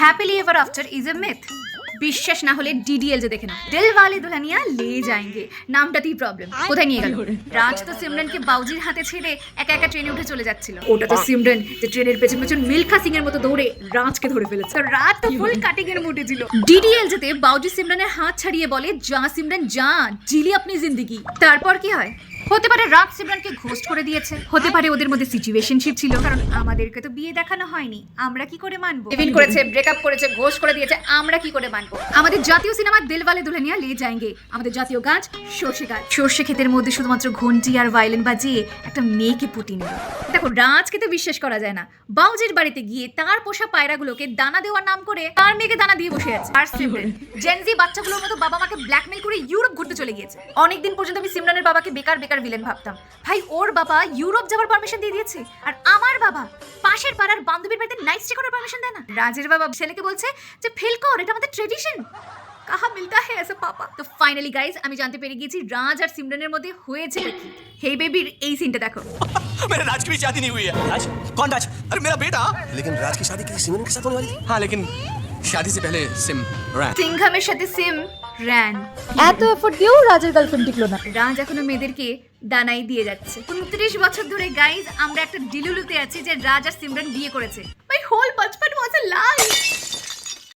Happily ever after is a myth. বিশ্বাস না হলে ডিডিএল যে দেখে না, দিল ওয়ালে দুলহানিয়া লে যায়েঙ্গে নামটাতেই প্রবলেম। কোথায় নিয়ে গেল? রাজ তো সিমরনকে বাউজির হাতে ছেড়ে একা একা ট্রেনে উঠে চলে যাচ্ছিল। ওটা তো সিমরন যে ট্রেনের পেছন পেছন মিল্খা সিং এর মতো দৌড়ে রাজকে ধরে ফেলেছে। তো রাজ তো ফুল কাটিং এর মুডে ছিল। ডিডিএল যেতে বাউজি সিমরনের হাত ছাড়িয়ে বলে, যা সিমরন যা, জিলি আপনি জিন্দেগি। তারপর কি হয়? হতে পারে রাজ সিমরনকে ঘোস্ট করে দিয়েছে, হতে পারে ওদের মধ্যে সিচুয়েশনশিপ ছিল, কারণ আমাদেরকে তো বিয়ে দেখানো হয়নি, আমরা কি করে মানবো? লিভ ইন করেছে, ব্রেকআপ করেছে, ঘোস্ট করে দিয়েছে, আমরা কি করে মানবো? আমাদের জাতীয় সিনেমা দিলওয়ালে দুলহানিয়া লে যায়েঙ্গে, আমাদের জাতীয় গাছ সর্ষে গাছ। সর্ষে ক্ষেতের মধ্যে শুধুমাত্র ঘন্টি আর ভায়োলিন বাজিয়ে একটা মেয়েকে পুটি নিল। দেখো, রাজকে তো বিশ্বাস করা যায় না। বাউজির বাড়িতে গিয়ে তার পোষা পায়রাগুলোকে দানা দেওয়ার নাম করে তার মেয়েকে দানা দিয়ে বসে আছে। আর সিমরন জেনজি বাচ্চাগুলোর মতো বাবা মাকে ব্ল্যাকমেল করে ইউরোপ ঘুরতে চলে গিয়েছে। অনেকদিন পর্যন্ত আমি সিমরনের বাবাকে বেকার বেকার ভিলেন ভাবতাম। ভাই, ওর বাবা ইউরোপ যাওয়ার পারমিশন দিয়ে দিয়েছে, আর আমার বাবা পাশের পাড়ার বান্ধবীর বাড়িতে নাইট স্টে করার পারমিশন দেয় না। রাজের বাবা ছেলেকে বলছে যে ফেল কর, এটা আমাদের ট্রেডিশন। কাহা মিলতা হে ऐसा পাপা? তো ফাইনালি গাইস, আমি জানতে পেরে গিয়েছি রাজ আর সিমরনের মধ্যে হয়েছে কি। হে বেবির এই সিনটা দেখো। मेरे राज की भी शादी नहीं हुई है। राज? कौन राज? अरे मेरा बेटा। लेकिन राज की शादी किसी सिमरन के साथ होने वाली थी। हाँ, लेकिन शादी से पहले सिम रैन। সিংঘামের সাথে সিম র্যান। এত এফোর্ট দিয়েও রাজের গার্লফ্রেন্ড টিকলো না। রাজ এখনো মেয়েদেরকে দানাই দিয়ে যাচ্ছে। 29 বছর ধরে গাইজ আমরা একটা ডিলুলুতে আছি যে রাজ আর সিমরন বিয়ে করেছে। ভাই, হোল বচপন ওয়াজ আ লাই।